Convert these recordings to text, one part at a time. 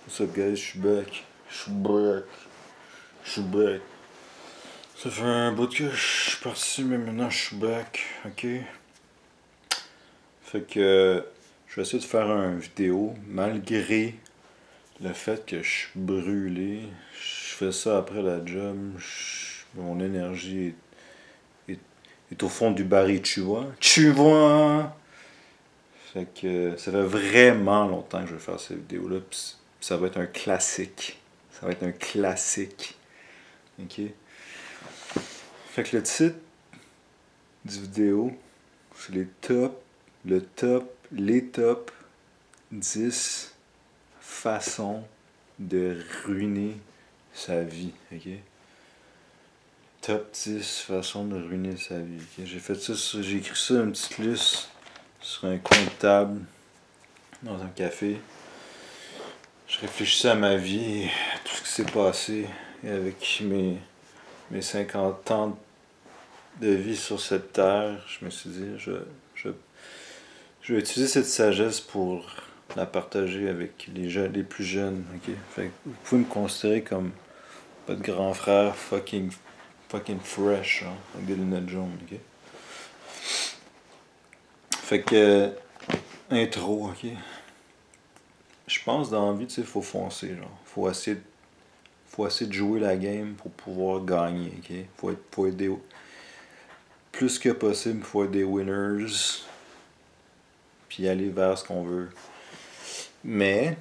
What's up guys, je suis back. Je suis back. Je suis back. Ça fait un bout que je suis parti, mais maintenant je suis back. Ok? Fait que je vais essayer de faire une vidéo malgré le fait que je suis brûlé. Je fais ça après la job. Mon énergie est au fond du baril, tu vois? Tu vois? Fait que ça fait vraiment longtemps que je vais faire cette vidéo-là. Pis ça va être un classique. Ça va être un classique. Ok? Fait que le titre du vidéo, c'est les top 10 façons de ruiner sa vie. Ok? Top 10 façons de ruiner sa vie. Ok? J'ai écrit ça une petite liste sur un coin de table dans un café. Je réfléchissais à ma vie, à tout ce qui s'est passé, et avec mes 50 ans de vie sur cette terre, je me suis dit, je vais utiliser cette sagesse pour la partager avec les plus jeunes. Ok? Fait que vous pouvez me considérer comme votre grand frère fucking fresh, hein, avec des lunettes jaunes. Ok? Fait que, intro, ok? Je pense dans la vie, tu sais, faut foncer, genre. Faut essayer de jouer la game pour pouvoir gagner, ok? Faut être plus que possible, faut être des winners, puis aller vers ce qu'on veut. Mais,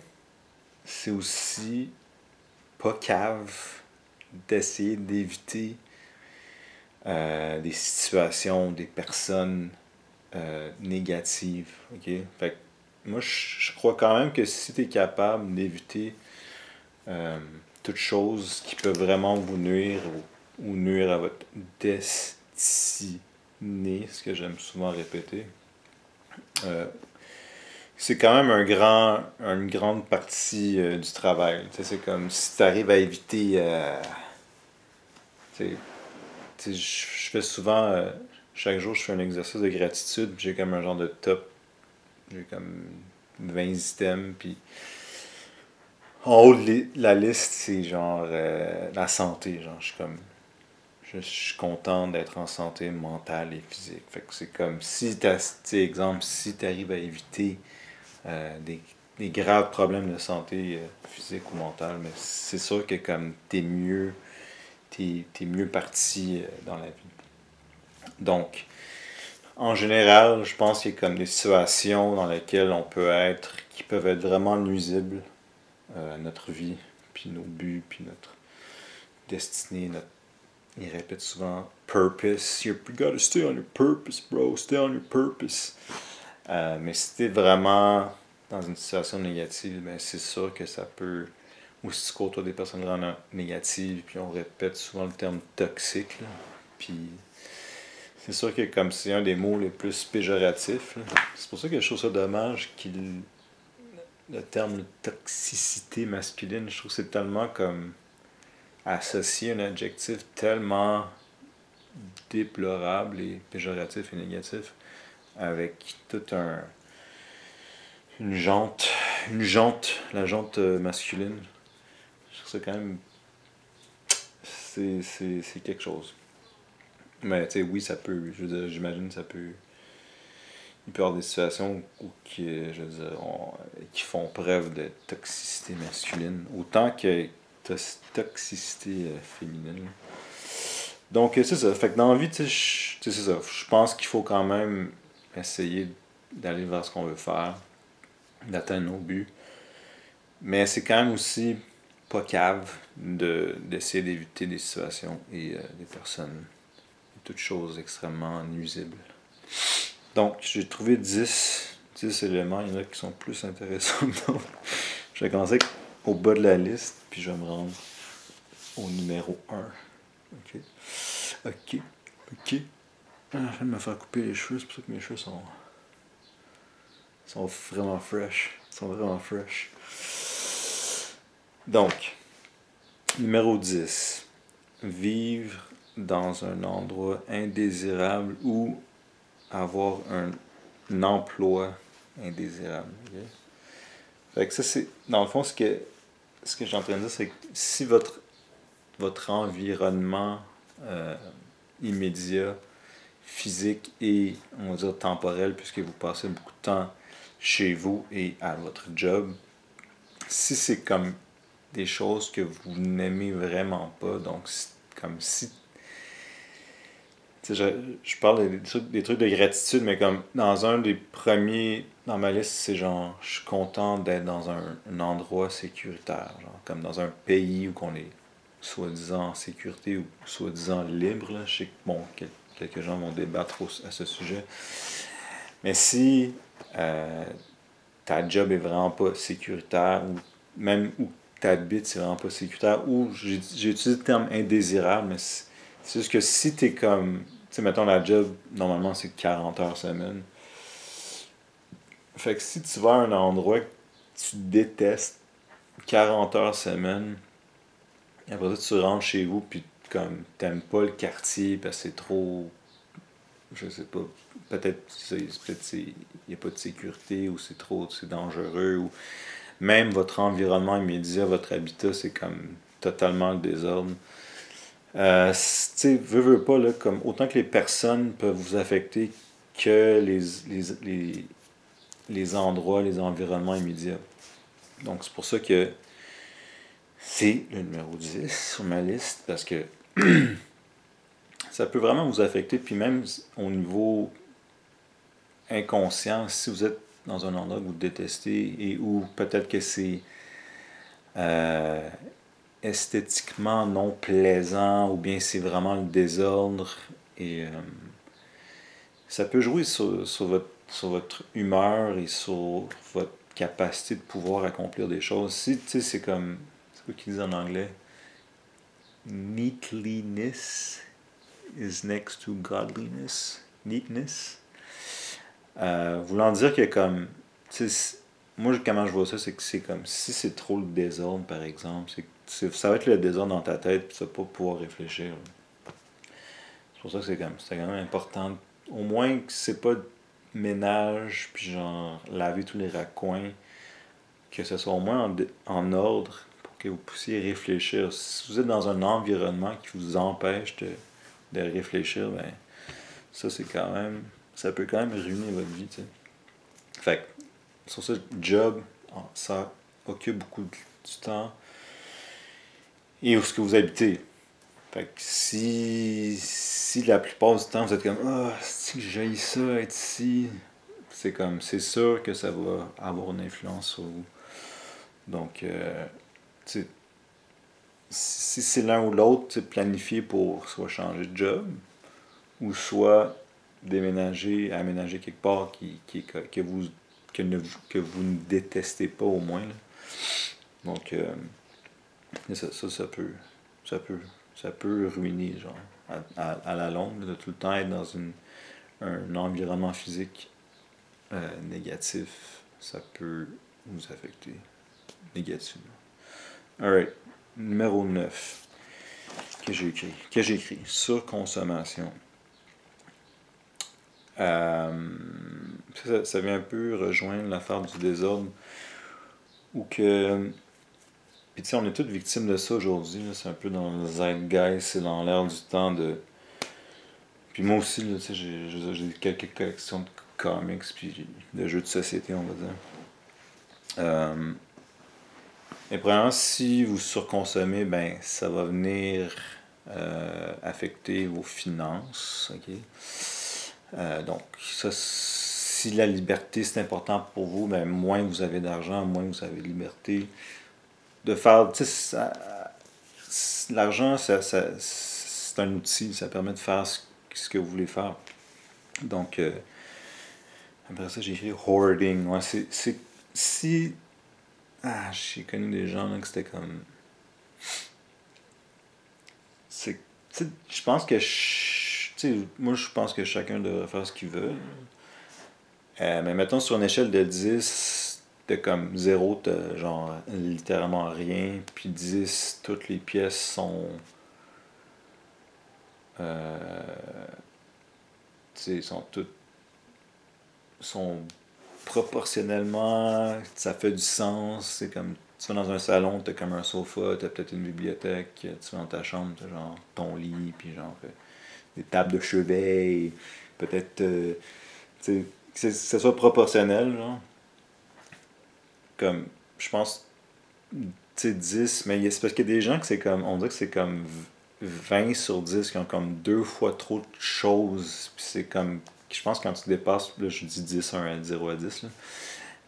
c'est aussi pas cave d'essayer d'éviter des situations, des personnes négatives, ok? Fait que moi, je crois quand même que si tu es capable d'éviter euh, toutes choses qui peuvent vraiment vous nuire ou nuire à votre destinée, ce que j'aime souvent répéter. Euh, c'est quand même une grande partie du travail. T'sais, c'est comme si tu arrives à éviter. Je fais souvent. Chaque jour, je fais un exercice de gratitude. J'ai comme un genre de top. J'ai comme 20 items. Puis en haut de la liste, c'est genre la santé. Genre, je suis content d'être en santé mentale et physique. Fait que c'est comme si exemple, si tu arrives à éviter des graves problèmes de santé physique ou mentale, mais c'est sûr que comme t'es mieux parti dans la vie. Donc, en général, je pense qu'il y a comme des situations dans lesquelles on peut être, qui peuvent être vraiment nuisibles à notre vie, puis nos buts, puis notre destinée, il répète souvent purpose. You gotta stay on your purpose, bro. Stay on your purpose. Mais si t'es vraiment dans une situation négative, ben c'est sûr que ça peut. Ou si tu côtoies des personnes vraiment négatives, puis on répète souvent le terme toxique, là. Puis c'est sûr que comme c'est un des mots les plus péjoratifs, là. C'est pour ça que je trouve ça dommage qu'il. Le terme toxicité masculine, je trouve que c'est tellement comme associer un adjectif tellement déplorable et péjoratif et négatif avec toute la jante masculine. Je trouve ça quand même, c'est quelque chose. Mais tu sais, oui, ça peut, je veux dire, j'imagine ça peut, il peut y avoir des situations où je veux dire, qui font preuve de toxicité masculine, autant que toxicité féminine. Donc, c'est ça. Fait que dans la vie, tu sais, c'est ça. Je pense qu'il faut quand même essayer d'aller vers ce qu'on veut faire, d'atteindre nos buts. Mais c'est quand même aussi pas cave d'essayer d'éviter des situations et des personnes, toutes choses extrêmement nuisibles. Donc, j'ai trouvé 10 éléments. Il y en a qui sont plus intéressants que d'autres. Je vais commencer au bas de la liste, puis je vais me rendre au numéro 1. Ok. Ok. Ok. Je viens de me faire couper les cheveux, c'est pour ça que mes cheveux sont vraiment fresh. Ils sont vraiment fresh. Donc, numéro 10. Vivre dans un endroit indésirable ou avoir un emploi indésirable. Okay? Fait que ça, c'est, dans le fond, ce que ce que je suis en train de dire, c'est que si votre environnement euh, immédiat, physique et, on va dire, temporel, puisque vous passez beaucoup de temps chez vous et à votre job, si c'est comme des choses que vous n'aimez vraiment pas, donc comme si je parle des trucs de gratitude, mais comme dans un des premiers dans ma liste, c'est genre, je suis content d'être dans un endroit sécuritaire, genre, comme dans un pays où on est soi-disant en sécurité ou soi-disant libre. Là. Je sais que, bon, quelques gens vont débattre à ce sujet. Mais si euh, ta job est vraiment pas sécuritaire, ou même où tu habites, c'est vraiment pas sécuritaire, ou j'ai utilisé le terme indésirable, mais c'est juste que si t'es comme, tu sais, mettons la job, normalement c'est 40 heures semaine. Fait que si tu vas à un endroit que tu détestes 40 heures semaine, et après ça tu rentres chez vous, puis comme t'aimes pas le quartier parce que c'est trop, je sais pas, peut-être il n'y a pas de sécurité ou c'est dangereux ou même votre environnement immédiat, votre habitat, c'est comme totalement le désordre. Tu sais, veux pas, là, comme autant que les personnes peuvent vous affecter que les endroits, les environnements immédiats. Donc c'est pour ça que c'est le numéro 10 sur ma liste, parce que ça peut vraiment vous affecter, puis même au niveau inconscient, si vous êtes dans un endroit que vous détestez et où peut-être que c'est euh, esthétiquement non plaisant ou bien c'est vraiment le désordre et ça peut jouer sur votre humeur et sur votre capacité de pouvoir accomplir des choses. Si, tu sais, c'est comme, c'est quoi qu'ils disent en anglais? Neatliness is next to godliness. Neatness. Voulant dire que comme, tu sais, moi comment je vois ça, c'est que c'est comme, si c'est trop le désordre par exemple, ça va être le désordre dans ta tête, puis tu vas pas pouvoir réfléchir. C'est pour ça que c'est quand même important. Au moins que c'est pas de ménage, puis genre laver tous les raccoins, que ce soit au moins en ordre pour que vous puissiez réfléchir. Si vous êtes dans un environnement qui vous empêche de réfléchir, ben ça c'est quand même. Ça peut quand même ruiner votre vie, tu sais. Fait que, sur ce job, ça occupe beaucoup du temps. Et où est-ce que vous habitez? Fait que si la plupart du temps vous êtes comme ah, c'est que j'ai ça être ici, c'est comme c'est sûr que ça va avoir une influence sur vous. Donc tu sais, si c'est l'un ou l'autre, planifier pour soit changer de job ou soit déménager, aménager quelque part que vous ne détestez pas au moins. Là. Donc ça peut ça peut ruiner genre à la longue de tout le temps être dans un environnement physique négatif, ça peut vous affecter négativement. Alright, numéro 9 que j'ai écrit surconsommation. Ça vient un peu rejoindre l'affaire du désordre où que puis tu sais, on est toutes victimes de ça aujourd'hui, c'est un peu dans le zeitgeist, c'est dans l'air du temps de. Puis moi aussi, là, j'ai quelques collections de comics puis de jeux de société, on va dire. Et premièrement, si vous surconsommez, ben ça va venir affecter vos finances, ok? Donc, ça, si la liberté c'est important pour vous, ben moins vous avez d'argent, moins vous avez de liberté de faire, tu sais, l'argent, c'est un outil, ça permet de faire ce que vous voulez faire. Donc, après ça, j'ai écrit hoarding. Ouais, si. Ah, j'ai connu des gens là, que c'était comme. C'est, je pense que. Moi, je pense que chacun devrait faire ce qu'il veut. Mais mettons sur une échelle de 10 de comme 0, t'as genre littéralement rien, puis 10 toutes les pièces sont. Tu sais, sont toutes. Sont proportionnellement, ça fait du sens, c'est comme Tu vas dans un salon, t'as comme un sofa, t'as peut-être une bibliothèque, tu vas dans ta chambre, t'as genre ton lit, puis genre des tables de chevet, peut-être, tu sais, que ce soit proportionnel, genre. Comme, je pense, tu sais, 10, mais c'est parce qu'il y a des gens que c'est comme, on dirait que c'est comme 20 sur 10 qui ont comme deux fois trop de choses, puis c'est comme, je pense que quand tu dépasses, là je dis 10, 0 à 10, là,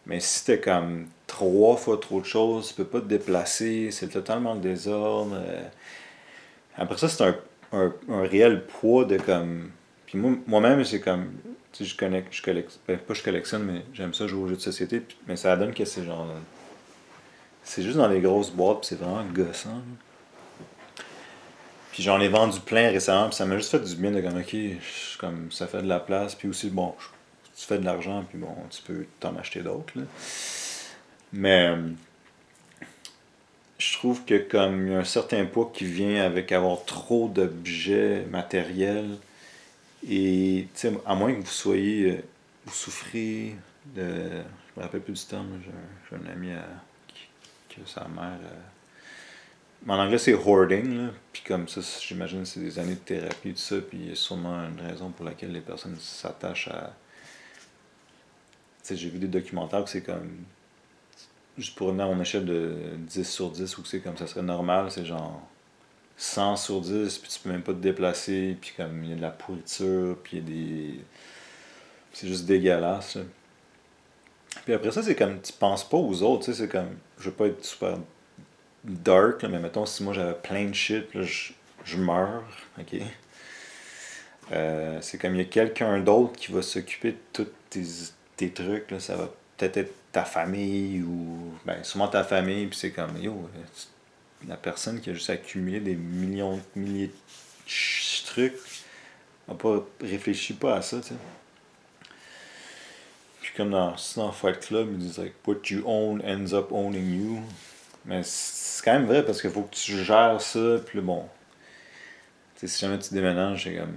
mais si t'as comme trois fois trop de choses, tu peux pas te déplacer, c'est totalement le désordre. Après ça, c'est un réel poids de comme. Puis moi-même, c'est comme. Tu sais, je collectionne. Ben, pas je collectionne, mais j'aime ça jouer aux jeux de société. Mais ça donne que c'est genre. C'est juste dans les grosses boîtes, puis c'est vraiment gossant. Là. Puis j'en ai vendu plein récemment, puis ça m'a juste fait du bien de comme, ok, comme ça fait de la place, puis aussi, bon, tu fais de l'argent, puis bon, tu peux t'en acheter d'autres. Là. Mais je trouve que comme il y a un certain poids qui vient avec avoir trop d'objets matériels, et tu sais, à moins que vous soyez, vous souffrez de, je me rappelle plus du terme, j'ai un ami qui a sa mère, mais en anglais c'est hoarding, là, puis comme ça, j'imagine c'est des années de thérapie, tout ça, puis il y a sûrement une raison pour laquelle les personnes s'attachent à, tu sais, j'ai vu des documentaires que c'est comme, juste pour revenir à mon échelle de 10 sur 10, où c'est comme ça serait normal, c'est genre 100 sur 10, puis tu peux même pas te déplacer, puis comme il y a de la pourriture, puis il y a des. C'est juste dégueulasse. Là. Puis après ça, c'est comme tu penses pas aux autres, tu sais, c'est comme. Je veux pas être super dark, là, mais mettons si moi j'avais plein de shit, là, je meurs, ok? C'est comme il y a quelqu'un d'autre qui va s'occuper de tous tes trucs, là, ça va peut-être être ta famille ou. Ben, sûrement ta famille, puis c'est comme, yo, la personne qui a juste accumulé des millions, milliers de trucs, n'a pas réfléchi pas à ça, tu sais. Puis comme dans Fight Club, ils disent like, what you own ends up owning you. Mais c'est quand même vrai parce qu'il faut que tu gères ça, puis bon. Tu sais, si jamais tu déménages, c'est comme.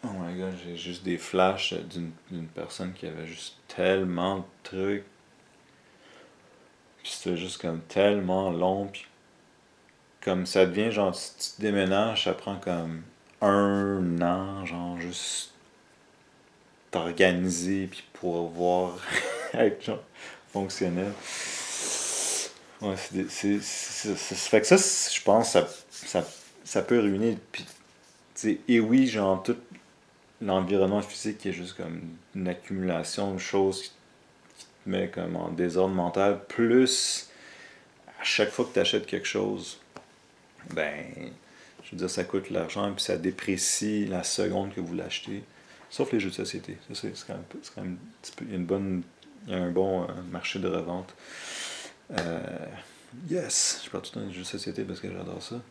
Oh my god, j'ai juste des flashs d'une personne qui avait juste tellement de trucs. Puis c'était juste comme tellement long, puis comme ça devient genre, si tu déménages, ça prend comme un an, genre juste t'organiser puis pouvoir être genre fonctionnel. Ouais, fait que ça, je pense, ça peut ruiner. Puis, et oui, genre, tout l'environnement physique est juste comme une accumulation de choses qui te met comme en désordre mental. Plus, à chaque fois que tu achètes quelque chose, ben, je veux dire, ça coûte l'argent, puis ça déprécie la seconde que vous l'achetez. Sauf les jeux de société. Ça, c'est quand même il y a une bonne. Il y a un bon marché de revente. Euh, yes! Je parle tout le temps des jeux de société parce que j'adore ça.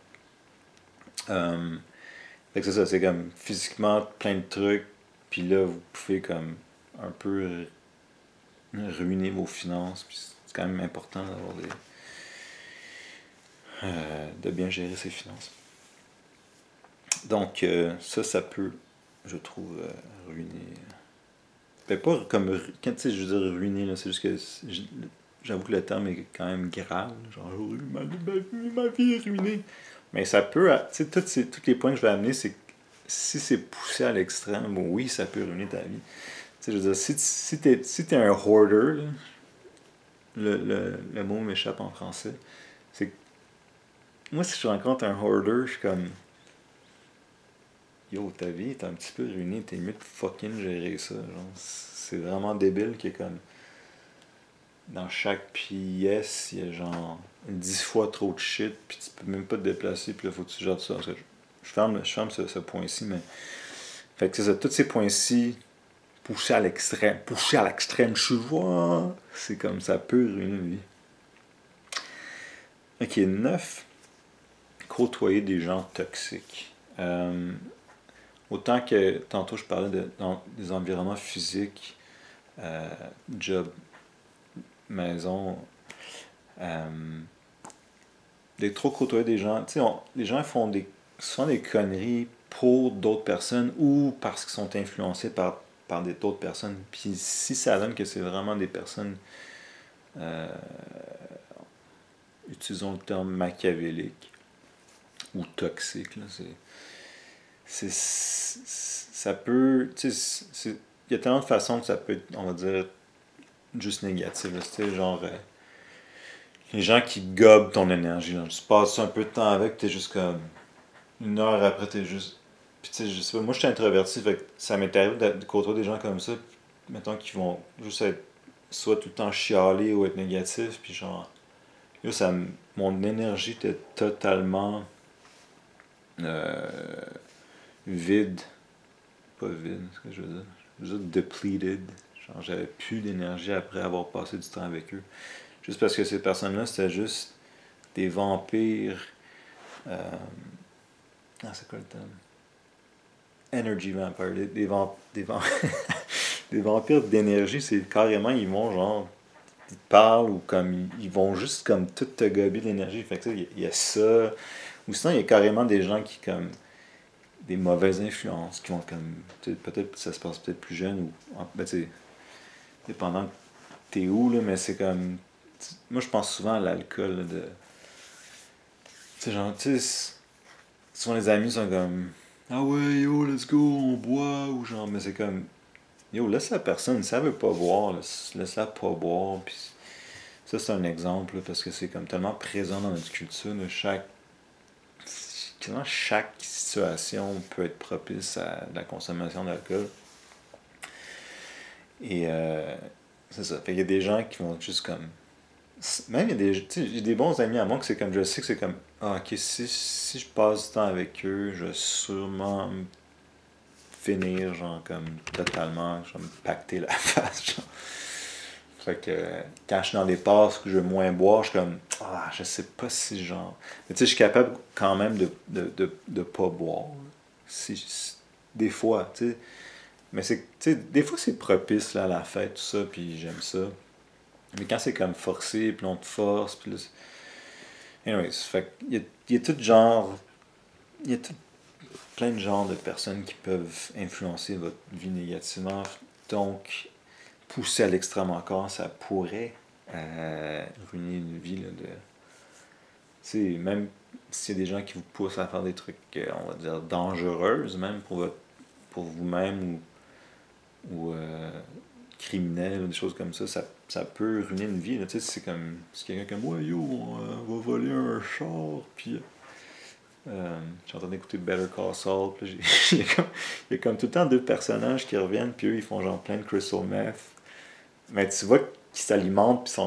Fait que c'est ça, c'est comme physiquement plein de trucs, puis là, vous pouvez comme un peu ruiner vos finances, puis c'est quand même important d'avoir des. De bien gérer ses finances. Donc, ça peut, je trouve, ruiner. Ben, pas comme. Quand tu sais, je veux dire ruiner, là, c'est juste que. J'avoue que le terme est quand même grave. Genre, ma vie est ruinée. Mais ça peut. Tu sais, tous les points que je vais amener, c'est que si c'est poussé à l'extrême, bon, oui, ça peut ruiner ta vie. Tu sais, je veux dire, si t'es un hoarder, là, le mot m'échappe en français, c'est que moi, si je rencontre un hoarder, je suis comme. Yo, ta vie est un petit peu ruinée, t'es mieux de fucking gérer ça. Genre, c'est vraiment débile qu'il y ait comme. Dans chaque pièce, il y a genre 10 fois trop de shit, puis tu peux même pas te déplacer, puis là, faut que tu gères ça. Je ferme ce point-ci, mais. Fait que c'est ça, tous ces points-ci, poussés à l'extrême, je vois, c'est comme ça peut ruiner une vie. Ok, 9. Côtoyer des gens toxiques. Autant que tantôt je parlais des environnements physiques, job, maison, de trop côtoyer des gens. Tu sais, les gens font souvent des conneries pour d'autres personnes ou parce qu'ils sont influencés par d'autres personnes. Puis si ça donne que c'est vraiment des personnes utilisons le terme machiavélique ou toxique. Là, ça peut. Il y a tellement de façons que ça peut être, on va dire, juste négatif. Tu genre. Les gens qui gobent ton énergie. Là. Tu passes un peu de temps avec, t'es juste comme. Une heure après, t'es juste. Puis tu sais, je sais pas, moi je suis introverti, fait que ça m'est arrivé de côtoyer des gens comme ça, mettons, qui vont juste être soit tout le temps chialer ou être négatif, puis genre. Yo, mon énergie était totalement euh, vide. Pas vide, c'est ce que je veux dire. Je veux dire depleted. Genre, j'avais plus d'énergie après avoir passé du temps avec eux. Juste parce que ces personnes-là, c'était juste des vampires. Euh, c'est quoi le terme? Energy vampire. Des vampires d'énergie, c'est carrément, ils vont genre. Ils te parlent ou comme. Ils vont juste comme tout te gober d'énergie. Fait que il y a ça. Ou sinon, il y a carrément des gens qui comme. Des mauvaises influences qui vont comme. Peut-être que ça se passe peut-être plus jeune ou. Ben, tu sais, dépendant de t'es où, là, mais c'est comme. Moi, je pense souvent à l'alcool, là, de. Tu sais, genre, tu sais, souvent les amis sont comme. Ah ouais, yo, let's go, on boit, ou genre, mais c'est comme. Yo, laisse la personne, si elle veut pas boire, laisse-la pas boire, puis ça, c'est un exemple, là, parce que c'est comme tellement présent dans notre culture, là, chaque situation peut être propice à la consommation d'alcool. Et c'est ça. Fait qu'il y a des gens qui vont juste comme. Même il y a des bons amis à moi que c'est comme. Je sais que c'est comme. Ah, ok, si je passe du temps avec eux, je vais sûrement finir, genre, comme totalement. Je vais me pacter la face, genre. Fait que quand je suis dans des passes que je veux moins boire, je suis comme. Ah, je sais pas si genre. Mais tu sais, je suis capable quand même de pas boire. Des fois, tu sais. Mais c'est, tu sais, des fois c'est propice là, à la fête, tout ça, puis j'aime ça. Mais quand c'est comme forcé, puis on te force, puis là. Anyways, fait il y a tout genre. Il y a tout plein de genres de personnes qui peuvent influencer votre vie négativement. Donc, pousser à l'extrême encore, ça pourrait ruiner une vie là, de. Tu sais, même s'il y a des gens qui vous poussent à faire des trucs, on va dire, dangereuses, même pour vous-même ou criminels, des choses comme ça peut ruiner une vie. Là. Tu sais, c'est comme. C'est quelqu'un comme, ouais, yo, on va voler un char, puis. J'ai entendu écouter Better Call Saul, puis il y a comme tout le temps deux personnages qui reviennent, puis eux, ils font genre plein de crystal meth. Mais tu vois qu'ils s'alimentent,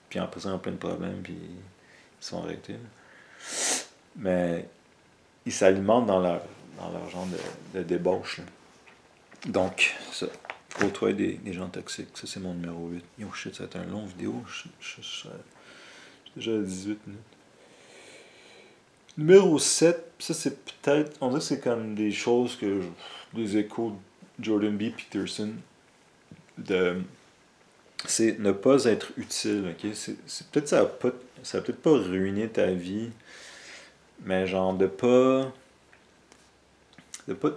puis après ça, ils ont plein de problèmes, puis ils sont arrêtés. Là. Mais ils s'alimentent dans leur genre de débauche. Là. Donc, ça. Côtoyer des gens toxiques. Ça, c'est mon numéro 8. Yo, shit, ça va être un long vidéo. Je suis déjà à 18 minutes. Numéro 7, ça, c'est peut-être. On dirait que c'est comme des choses des échos de Jordan B. Peterson. C'est ne pas être utile, ok? Peut-être ça va peut-être pas ruiner ta vie, mais genre de pas. De pas.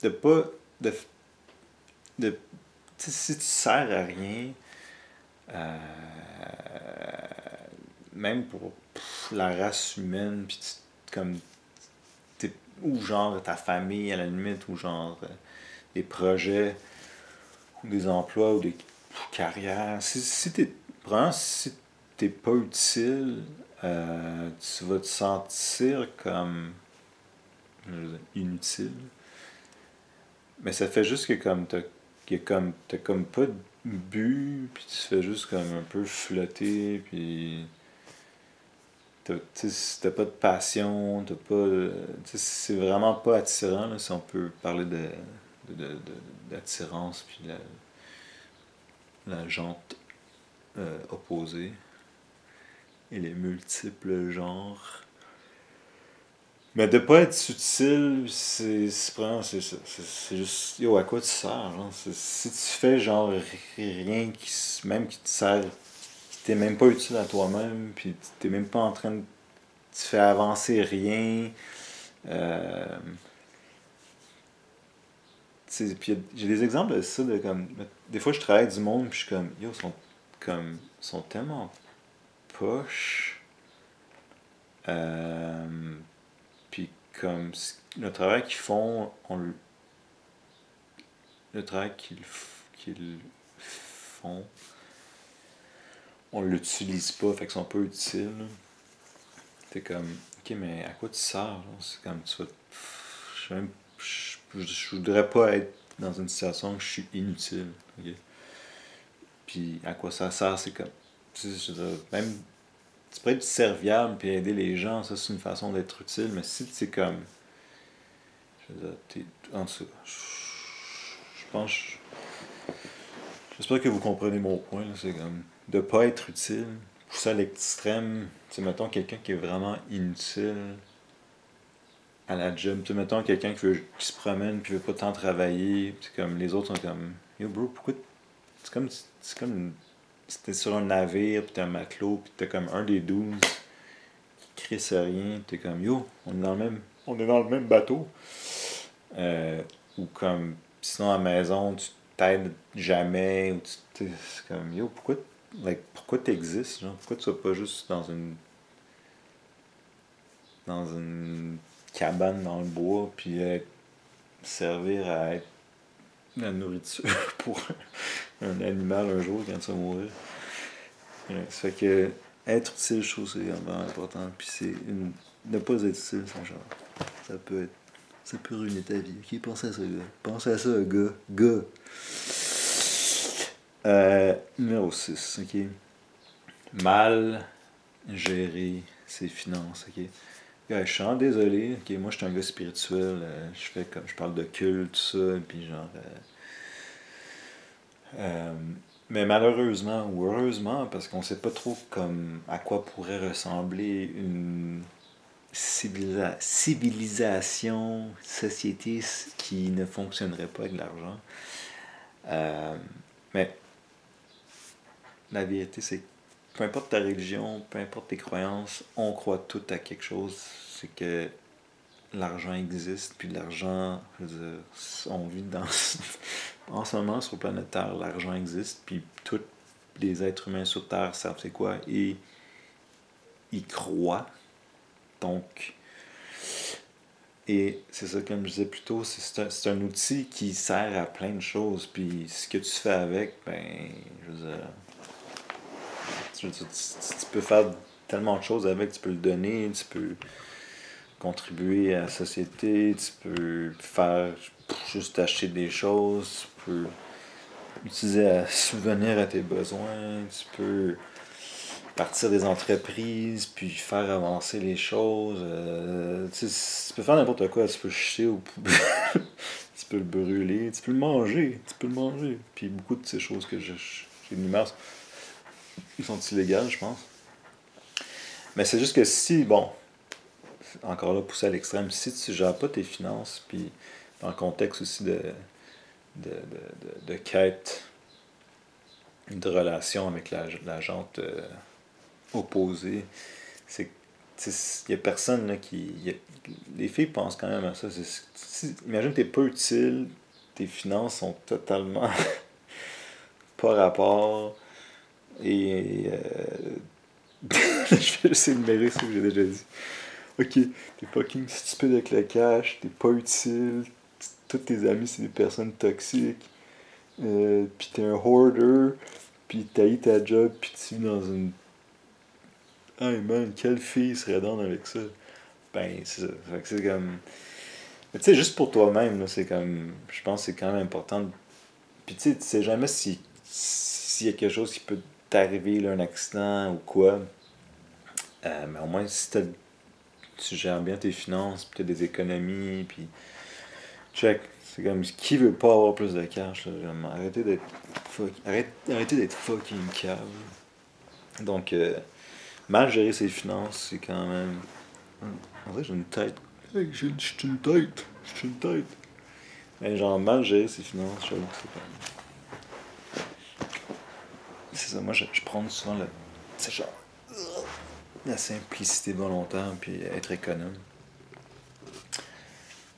De pas. De si tu sers à rien, euh, même pour la race humaine, puis comme ou genre ta famille à la limite, ou genre des projets, ou des emplois, ou des carrières. Vraiment, si t'es pas utile, tu vas te sentir comme inutile. Mais ça fait juste que comme t'as comme pas de but, puis tu fais juste comme un peu flotter, puis t'as pas de passion, t'as pas. C'est vraiment pas attirant, là, si on peut parler d'attirance, puis la jante opposée, et les multiples genres. Mais de pas être utile, c'est ça. C'est juste, yo, à quoi tu sers, genre? Si tu fais genre rien même qui te sert, qui t'est même pas utile à toi-même, puis t'es même pas en train de. Tu fais avancer rien. Euh, puis j'ai des exemples de ça, de comme. Des fois, je travaille avec du monde, puis je suis comme, yo, ils sont tellement poches. Puis comme le travail qu'ils font, le travail qu'ils font, on l'utilise pas, fait qu'ils sont peu utiles. T'es comme, ok, mais à quoi tu sers? Là? C'est comme, tu vas. Je voudrais pas être dans une situation où je suis inutile. Okay? Puis à quoi ça sert? C'est comme. Tu sais, je veux dire, même. Tu peux être serviable et aider les gens, ça c'est une façon d'être utile, mais si tu es comme. Je veux dire, en tout cas, je pense. J'espère que vous comprenez mon point, là, c'est comme. De pas être utile, pousser à l'extrême, tu sais, mettons quelqu'un qui est vraiment inutile à la job, tu sais, mettons quelqu'un qui se promène puis veut pas tant travailler, puis comme les autres sont comme yo bro, pourquoi c'est comme si t'es sur un navire puis t'es un matelot puis t'es comme un des 12 qui crisse rien, t'es comme yo, on est dans le même bateau. Ou comme sinon à la maison tu t'aides jamais ou c'est comme yo pourquoi t'existes, genre pourquoi tu sois pas juste dans une cabane dans le bois puis servir à être la nourriture pour un animal un jour quand tu vas mourir. Ça fait que être utile, je trouve, c'est vraiment important. Puis ne pas être utile, c'est genre. Ça peut être. Ça peut ruiner ta vie. Ok, pensez à ça, gars. Pensez à ça, gars. Gars. Numéro 6, ok. Mal gérer ses finances, ok. Yeah, je suis vraiment désolé, ok. Moi, je suis un gars spirituel. Je parle de culte, tout ça. Puis genre. Mais malheureusement ou heureusement, parce qu'on sait pas trop comme à quoi pourrait ressembler une civilisation, société qui ne fonctionnerait pas avec l'argent. Mais la vérité, c'est que peu importe ta religion, peu importe tes croyances, on croit tout à quelque chose. C'est que l'argent existe, puis l'argent, je veux dire, on vit dans. En ce moment, sur la planète Terre, l'argent existe, puis tous les êtres humains sur Terre savent c'est quoi, et ils croient. Donc, et c'est ça, comme je disais plus tôt, c'est un outil qui sert à plein de choses, puis ce que tu fais avec, ben, je veux dire, tu peux faire tellement de choses avec, tu peux le donner, tu peux contribuer à la société, tu peux faire juste acheter des choses, tu peux utiliser à subvenir à tes besoins, tu peux partir des entreprises, puis faire avancer les choses. Tu peux faire n'importe quoi, tu peux jeter au poubelle, tu peux le brûler, tu peux le manger, Puis beaucoup de ces choses que j'énumère, ils sont illégales, je pense. Mais c'est juste que si, bon, encore là, poussé à l'extrême, si tu ne gères pas tes finances, puis dans le contexte aussi de quête, de relation avec la jante opposée, c'est il n'y a personne là, les filles pensent quand même à ça. Imagine que tu n'es pas utile, tes finances sont totalement pas rapport, et je vais essayer de mêler ce que j'ai déjà dit. Ok, t'es fucking stupide avec le cash, t'es pas utile, tous tes amis c'est des personnes toxiques, pis t'es un hoarder, pis t'haïs ta job, pis tu vis dans une. Hey man, quelle fille serait down avec ça? Ben, c'est ça. Fait que c'est comme. Mais tu sais, juste pour toi-même, là, c'est comme. Je pense que c'est quand même important. Puis tu sais jamais s'il y a quelque chose qui peut t'arriver, là, un accident ou quoi. Mais au moins, si tu gères bien tes finances, puis t'as des économies, puis check. C'est comme qui veut pas avoir plus de cash, là, arrêtez d'être arrêtez d'être fucking cave. Donc mal gérer ses finances, c'est quand même. En vrai, j'ai une tête. Hey, j'ai une tête. J'ai une tête. Mais genre mal gérer ses finances, j'avoue que c'est comme. C'est ça, moi je prends souvent le. C'est genre. La simplicité volontaire puis être économe.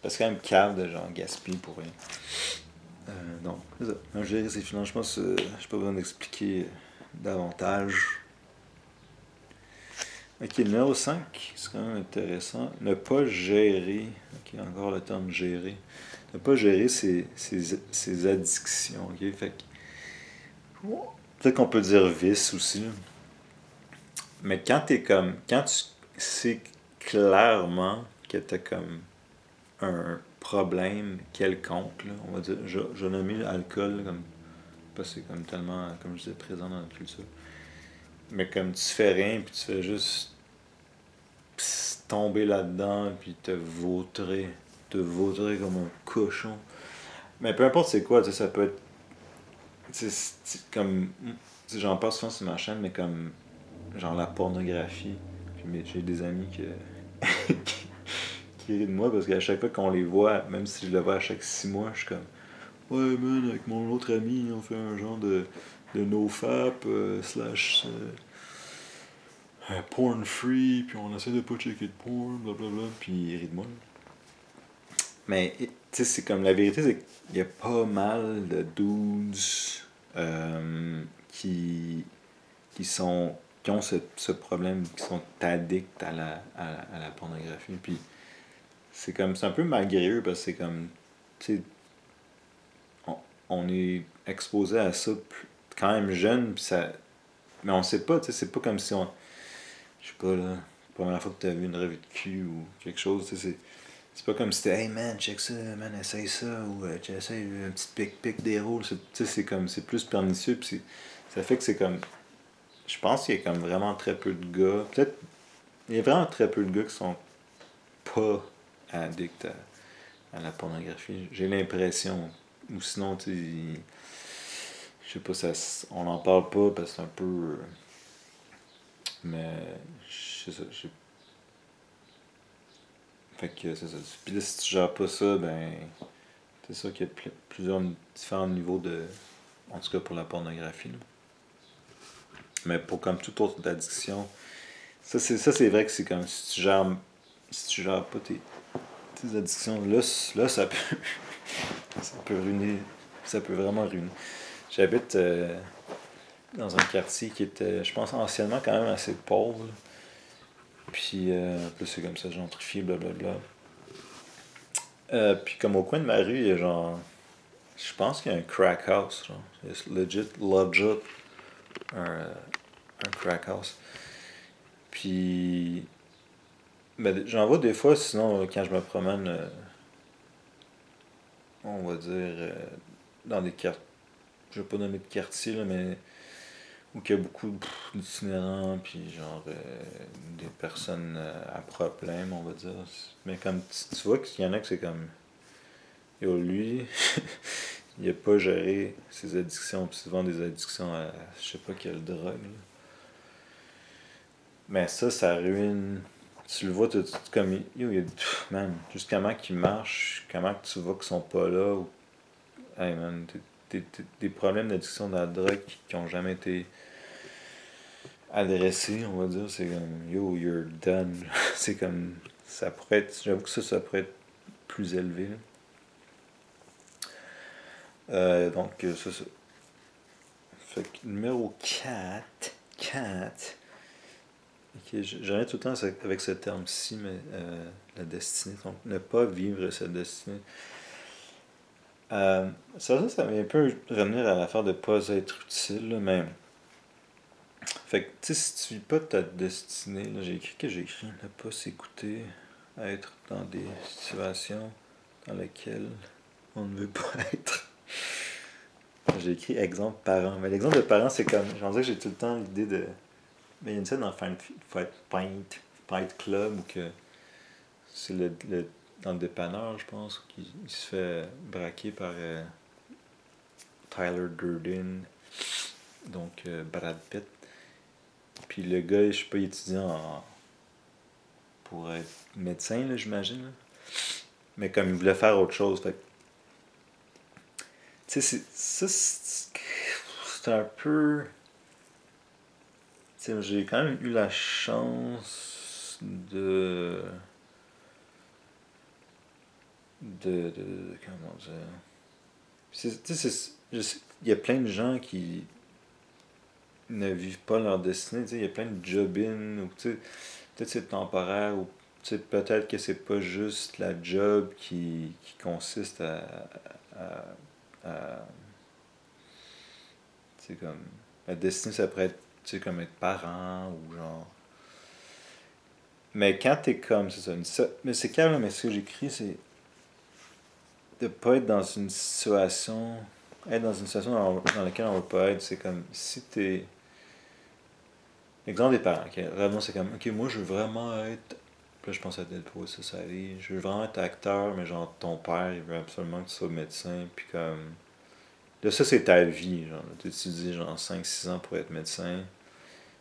Parce que quand même cave de genre gaspiller pour rien. Donc, c'est ça. Gérer ses finances, je pense que j'ai pas besoin d'expliquer davantage. Ok, numéro 5 c'est quand même intéressant. Ne pas gérer, ok, encore le terme gérer. Ne pas gérer ses addictions, ok? Fait que, peut-être qu'on peut dire vice aussi, là. Mais quand t'es comme, quand tu sais clairement que t'as comme un problème quelconque, là, on va dire, je nomme l'alcool, comme, parce que c'est comme tellement, comme je disais, présent dans notre culture. Mais comme tu fais rien, puis tu fais juste tomber là-dedans, puis te vautrer comme un cochon. Mais peu importe c'est quoi, tu sais, ça peut être, tu sais, comme, tu sais, j'en parle souvent sur ma chaîne, mais comme, genre la pornographie. Puis j'ai des amis qui rient de moi parce qu'à chaque fois qu'on les voit, même si je le vois à chaque 6 mois, je suis comme, ouais, man, avec mon autre ami, on fait un genre de nofap slash porn free, puis on essaie de pas checker de porn, blablabla, puis il rit de moi. Mais, tu sais, c'est comme la vérité, c'est qu'il y a pas mal de dudes euh, qui, qui ont ce problème, qui sont addicts à la pornographie. Puis c'est comme, c'est un peu malgré eux parce que c'est comme, tu sais, on, on est exposé à ça quand même jeune, puis ça, mais on sait pas, tu sais, c'est pas comme si on, je sais pas là, la première fois que t'as vu une revue de cul ou quelque chose, tu sais, c'est pas comme si c'était hey man, check ça, man, essaye ça, ou essaye un petit pic des rôles, tu sais, c'est comme, c'est plus pernicieux, puis ça fait que c'est comme, je pense qu'il y a comme vraiment très peu de gars, peut-être, il y a vraiment très peu de gars qui sont pas addicts à la pornographie, j'ai l'impression, ou sinon, tu sais, je sais pas, ça, on n'en parle pas parce que c'est un peu, mais, je sais ça, fait que c'est ça, puis là, si tu gères pas ça, ben, c'est sûr qu'il y a plusieurs différents niveaux de, en tout cas pour la pornographie, là. Mais pour comme toute autre addiction, ça c'est vrai que c'est comme si tu gères pas tes addictions, là ça peut ça peut ruiner, ça peut vraiment ruiner. J'habite dans un quartier qui était, je pense, anciennement quand même assez pauvre, là. Puis là c'est comme ça gentrifié, blablabla. Puis comme au coin de ma rue, il y a genre, je pense qu'il y a un crack house, genre. Il y a legit un, un crack house. Puis ben, j'en vois des fois, sinon, quand je me promène, on va dire, dans des quartiers, je vais pas nommer de quartier, là, mais où il y a beaucoup d'itinérants, puis genre des personnes à problème, on va dire. Mais comme tu vois qu'il y en a que c'est comme, yo, lui, il a pas géré ses addictions, puis souvent des addictions à je sais pas quelle drogue, là. Mais ça ruine. Tu le vois, comme, yo, man, juste comment qu'ils marchent, comment que tu vois qu'ils sont pas là, ou, hey man, des problèmes d'addiction à la drogue qui ont jamais été adressés, on va dire, c'est comme, yo, you're done. C'est comme, ça pourrait être, j'avoue que ça pourrait être plus élevé, là. Donc, ça. Fait que numéro 4 ok, j'en ai tout le temps avec ce terme-ci, mais la destinée. Donc, ne pas vivre sa destinée. Ça vient un peu revenir à l'affaire de pas être utile, là, mais. Fait que, tu sais, si tu vis pas ta destinée, là, j'ai écrit ne pas s'écouter, être dans des situations dans lesquelles on ne veut pas être. J'ai écrit exemple parent. Mais l'exemple de parent, c'est comme. J'en disais que j'ai tout le temps l'idée de. Mais il y a une scène dans Fight Club où que c'est dans le dépanneur, je pense, qu'il il se fait braquer par Tyler Durden, donc Brad Pitt. Puis le gars, je sais pas, il étudie pour être médecin, là, j'imagine, là. Mais comme il voulait faire autre chose, fait tu sais, c'est un peu. Tu sais, j'ai quand même eu la chance comment dire. Tu sais, il y a plein de gens qui ne vivent pas leur destinée. Tu sais, il y a plein de job-in, ou tu sais, peut-être c'est temporaire, ou tu sais, peut-être que c'est pas juste la job qui consiste à, à tu sais, comme, la destinée, ça pourrait être, tu sais, comme être parent, ou genre. Mais quand t'es comme, c'est ça, mais c'est calme, là, mais ce que j'écris, c'est de pas être dans une situation. Être dans une situation dans laquelle on veut pas être, c'est comme si t'es. Exemple des parents, ok? Vraiment, c'est comme, ok, moi je veux vraiment être. Puis là, je pense à Deadpool, ça arrive. Je veux vraiment être acteur, mais genre ton père, il veut absolument que tu sois médecin, puis comme. Là, ça, c'est ta vie, genre. Tu étudies genre 5 6 ans pour être médecin,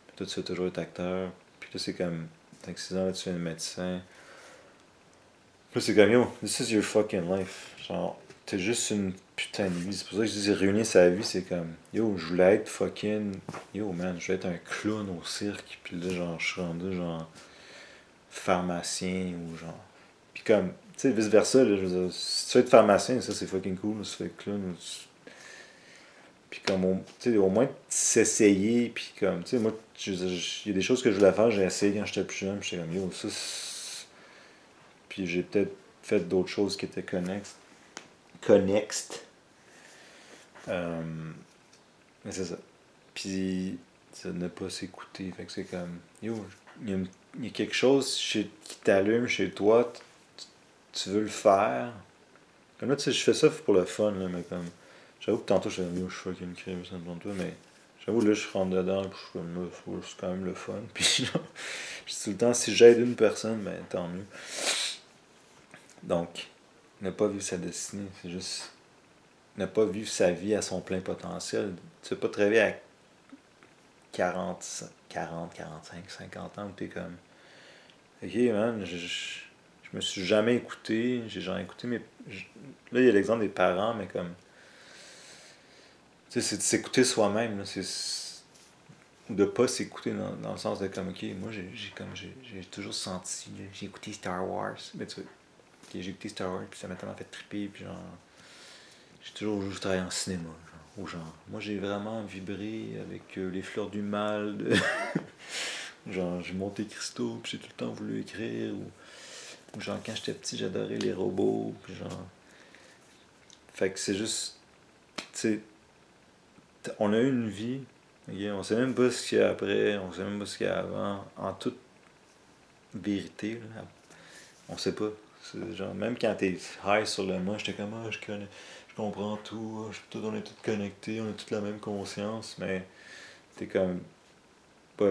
puis toi, tu veux toujours être acteur, puis là, c'est comme 5 6 ans, là, tu fais médecin. Puis là, c'est comme, yo, this is your fucking life. Genre, t'as juste une putain de vie. C'est pour ça que je dis réunir sa vie, c'est comme, yo, je voulais être fucking. Yo, man, je voulais être un clown au cirque, puis là, genre, je suis rendu, genre, pharmacien, ou genre. Puis comme, tu sais, vice-versa, là, je veux dire, si tu veux être pharmacien, ça, c'est fucking cool, si tu veux être clown, puis comme, tu sais, au moins, s'essayer, puis comme, tu sais, moi, il y a des choses que je voulais faire, j'ai essayé quand j'étais plus jeune, puis j'étais comme, yo, ça, puis j'ai peut-être fait d'autres choses qui étaient connexes. Connexes. Euh, mais c'est ça. Puis, ça ne pas s'écouter. Fait que c'est comme, yo, il y a quelque chose qui t'allume chez toi, tu veux le faire. Comme là, tu sais, je fais ça pour le fun, là, mais comme, j'avoue que tantôt, je suis yo, je suis fucking crème, ça devant toi, mais j'avoue, là, je rentre dedans, puis je suis comme, là, c'est quand même le fun. Puis, genre, je dis tout le temps, si j'aide une personne, ben, tant mieux. Donc, ne pas vivre sa destinée, c'est juste ne pas vivre sa vie à son plein potentiel. Tu veux pas te réveiller à 45 50 ans où t'es comme, ok, man, je me suis jamais écouté, j'ai jamais écouté mes. Là, il y a l'exemple des parents, mais comme, tu sais, c'est de s'écouter soi-même, là, c'est de pas s'écouter dans le sens de comme, ok, moi, j'ai toujours senti, j'ai écouté Star Wars, mais tu vois, ok, j'ai écouté Star Wars, puis ça m'a tellement fait triper, puis genre, j'ai toujours juste travaillé en cinéma, genre, ou genre, moi j'ai vraiment vibré avec les fleurs du mal, genre j'ai monté Cristo, puis j'ai tout le temps voulu écrire, ou genre quand j'étais petit j'adorais les robots, puis genre, fait que c'est juste, tu sais, on a eu une vie, ok, on sait même pas ce qu'il y a après, on sait même pas ce qu'il y a avant, en toute vérité, là, on sait pas. C'est genre, même quand t'es high sur le moi, j'étais comme, ah, je connais, je comprends tout, on est tous connectés, on a toute la même conscience, mais t'es comme, tu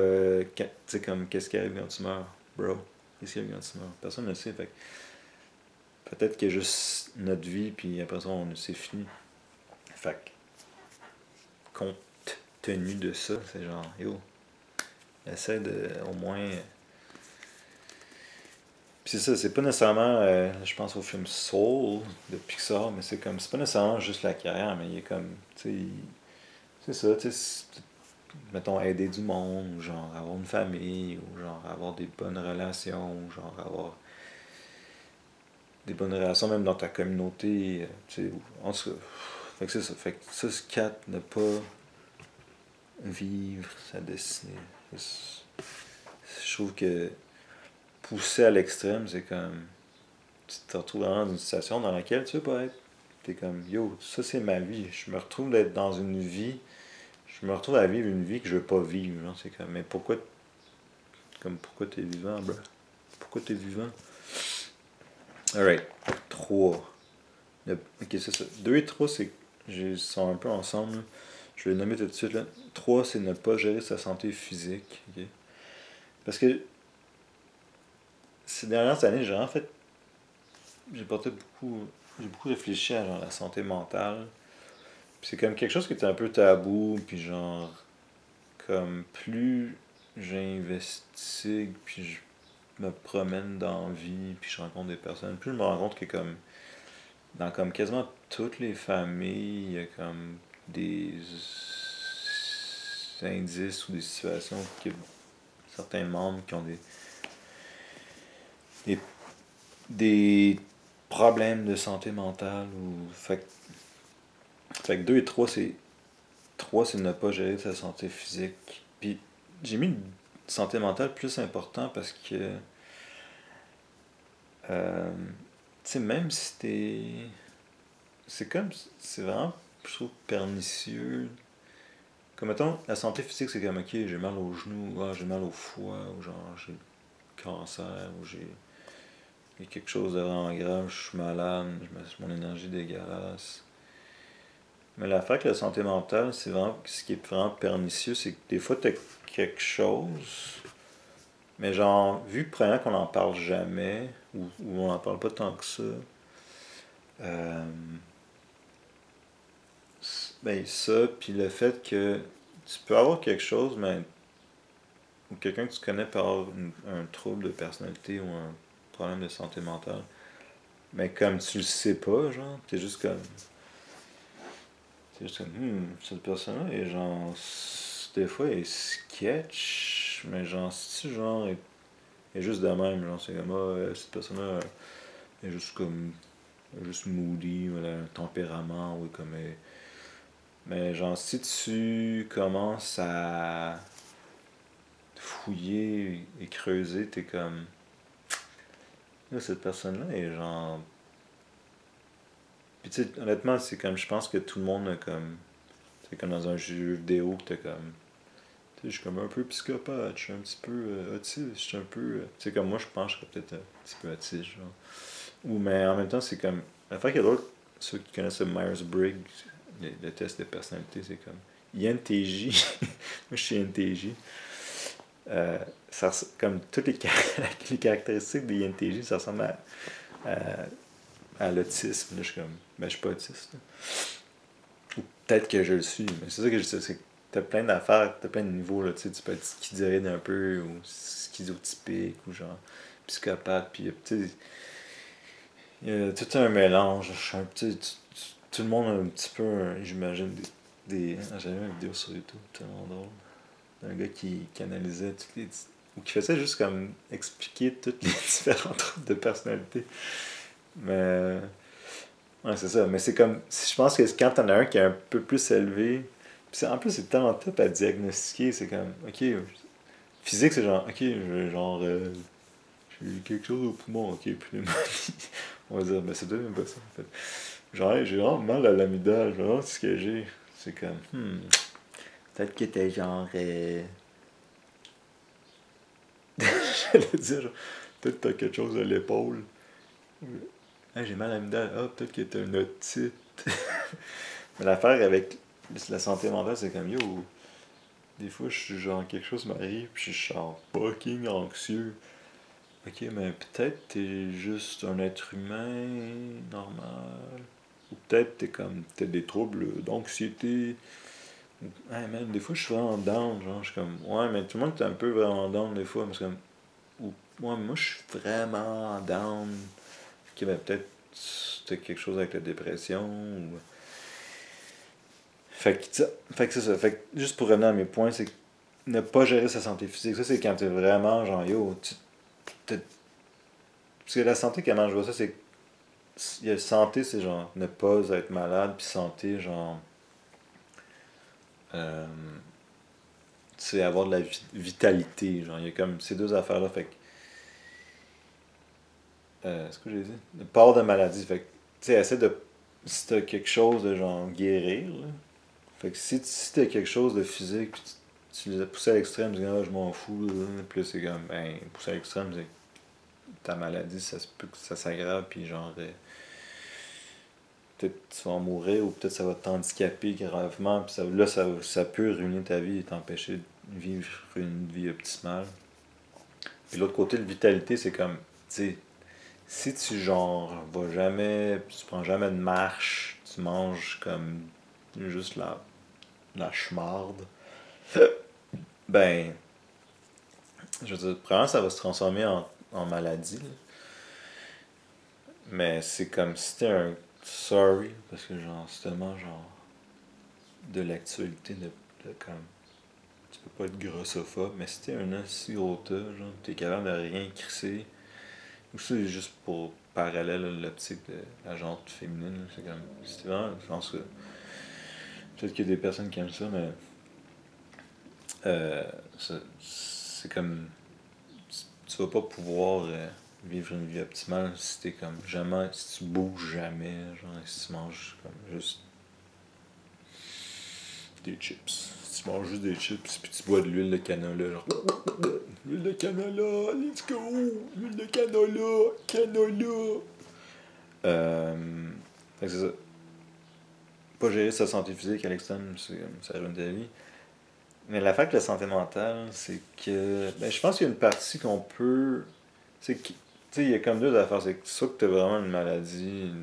sais, comme, qu'est-ce qui arrive quand tu meurs, bro? Qu'est-ce qui arrive quand tu meurs? Personne ne le sait, fait peut-être qu'il y a juste notre vie, puis après ça, c'est fini. Fait compte tenu de ça, c'est genre, yo, essaie de, au moins. Puis c'est ça, c'est pas nécessairement, je pense au film Soul de Pixar, mais c'est pas nécessairement juste la carrière, mais il est comme, tu sais, c'est ça, tu sais, mettons, aider du monde, ou genre avoir une famille, ou genre avoir des bonnes relations, ou genre avoir des bonnes relations même dans ta communauté, tu sais, en tout cas, fait que c'est ça, fait que ça, c'est 4, ne pas vivre sa destinée. Je trouve que pousser à l'extrême, c'est comme, tu te retrouves vraiment dans une situation dans laquelle tu veux pas être. T'es comme, yo, ça c'est ma vie, je me retrouve d'être dans une vie, je me retrouve à vivre une vie que je veux pas vivre, genre, c'est comme, mais pourquoi t'es vivant, bro? Pourquoi t'es vivant? Alright. 3. Ok, c'est ça. 2 et 3, sont un peu ensemble. Je vais les nommer tout de suite. Là. 3, c'est ne pas gérer sa santé physique. Ok. Parce que ces dernières années, en fait, j'ai porté beaucoup. J'ai beaucoup réfléchi à genre, la santé mentale. Puis c'est comme quelque chose qui était un peu tabou. Puis genre, comme plus j'investigue, puis je me promène dans la vie, puis je rencontre des personnes, plus je me rends compte que comme dans comme quasiment toutes les familles, il y a comme des indices ou des situations que certains membres qui ont des, des problèmes de santé mentale ou fait que 2 et 3 c'est 3, c'est de ne pas gérer sa santé physique. Puis j'ai mis une santé mentale plus important parce que, euh, tu sais, même si t'es. C'est comme. C'est vraiment, je trouve, pernicieux. Comme mettons, la santé physique, c'est comme, ok, j'ai mal aux genoux, ah, j'ai mal au foie, ou genre, j'ai le cancer, ou il y a quelque chose de vraiment grave, je suis malade, mon énergie est dégueulasse. Mais l'affaire avec la santé mentale, c'est vraiment ce qui est vraiment pernicieux, c'est que des fois t'as quelque chose, mais genre, vu que premièrement qu'on n'en parle jamais, ou on n'en parle pas tant que ça, euh, ben ça, puis le fait que tu peux avoir quelque chose, mais ou quelqu'un que tu connais peut avoir un trouble de personnalité ou un problème de santé mentale, mais comme tu le sais pas, genre, t'es juste comme, cette personne-là, et genre, des fois, elle est sketch, mais genre, si genre, elle est juste de même, genre, c'est comme, ah, cette personne-là, elle est juste comme, elle est juste moody, elle a un tempérament, ou comme, mais genre, si tu commences à fouiller et creuser, t'es comme, là, cette personne-là est genre. Puis tu sais, honnêtement, c'est comme, je pense que tout le monde a comme. C'est comme dans un jeu vidéo que t'as comme. Tu sais, je suis comme un peu psychopathe, je suis un petit peu autiste, je suis un peu. Tu sais, comme moi, je pense que je serais peut-être un petit peu autiste, genre. Ou, mais en même temps, c'est comme. La fois qu'il y a d'autres, ceux qui connaissent le Myers-Briggs, le test de personnalité, c'est comme. INTJ, moi je suis INTJ. Euh, comme toutes les caractéristiques des INTJ, ça ressemble à l'autisme. Là, je suis comme, ben, je suis pas autiste. Là. Ou peut-être que je le suis, mais c'est ça que je sais, c'est que t'as plein d'affaires, t'as plein de niveaux, là, tu peux être schizoïde un peu, ou schizotypique, ou genre psychopathe, puis il y a tout un mélange. Je suis un petit, tout le monde a un petit peu, j'imagine, j'avais vu une vidéo sur YouTube, tellement drôle, d'un gars qui analysait toutes les. Ou qui faisait juste comme expliquer toutes les différents troubles de personnalité. Mais ouais, c'est ça. Mais c'est comme. Je pense que quand t'en as un qui est un peu plus élevé. Puis en plus, c'est tellement top à diagnostiquer. C'est comme. Ok. Physique, c'est genre. Ok, genre. J'ai quelque chose au poumon. Ok, pneumonie. On va dire. Mais c'est peut-être même pas ça, en fait. Genre, hey, j'ai vraiment mal à l'amygdale. Je vois ce que j'ai. C'est comme. Peut-être que t'es genre. J'allais dire, genre, peut-être que t'as quelque chose à l'épaule. Hey, j'ai mal à l'amygdale. Ah, peut-être que t'as une otite. Mais l'affaire avec la santé mentale, c'est comme yo, des fois je suis genre quelque chose m'arrive puis je suis genre fucking anxieux. Ok, mais peut-être t'es juste un être humain normal. Ou peut-être t'es comme t'as des troubles d'anxiété. Ouais, même des fois je suis vraiment down, genre je suis comme ouais mais tout le monde est un peu vraiment down des fois, mais c'est comme ou ouais, moi je suis vraiment down. Ok, ben peut-être c'était quelque chose avec la dépression ou fait que c'est ça. Fait que juste pour revenir à mes points, c'est que ne pas gérer sa santé physique. Ça, c'est quand t'es vraiment genre yo. Parce que la santé, comment je vois ça, c'est que santé, c'est genre ne pas être malade, puis santé, genre. Euh, c'est avoir de la vitalité. Genre, il y a comme ces deux affaires-là. Fait que. Ce que j'ai dit? Ne pas avoir de maladie. Fait que, tu sais, essaie de. Si t'as quelque chose de genre guérir, là. Fait que si t'as quelque chose de physique, puis tu les as poussés à l'extrême, tu dis, ah, je m'en fous, là. Puis là, c'est comme, ben, poussé à l'extrême, c'est ta maladie, ça se peut que ça s'aggrave, puis genre, peut-être tu vas en mourir, ou peut-être ça va t'handicaper gravement, puis là, ça peut ruiner ta vie et t'empêcher de vivre une vie optimale. Puis l'autre côté, de vitalité, c'est comme, tu sais, si tu genre vas jamais, tu prends jamais de marche, tu manges comme juste la schmarde, ben, je veux dire, probablement ça va se transformer en maladie, là. Mais c'est comme si t'es un. Sorry, parce que genre, c'est tellement genre de l'actualité de comme. Tu peux pas être grossophobe, mais si t'es un aussi gros tas, genre, t'es capable de rien crisser. Ou c'est juste pour parallèle à l'optique de la jante féminine, c'est comme. C'est vraiment, je pense que Peut-être qu'il y a des personnes qui aiment ça, mais c'est comme tu vas pas pouvoir vivre une vie optimale si t'es comme jamais, si tu bouges jamais, genre si tu manges comme juste des chips. Si tu manges juste des chips puis tu bois de l'huile de canola, genre l'huile de canola, let's go! L'huile de canola, canola! Fait que c'est ça. Pas gérer sa santé physique à l'extrême, ça ruine ta vie. Mais l'affaire avec la santé mentale, c'est que. Ben, je pense qu'il y a une partie qu'on peut. C'est que. Tu sais, il y a comme deux affaires. C'est que soit que tu as vraiment une maladie.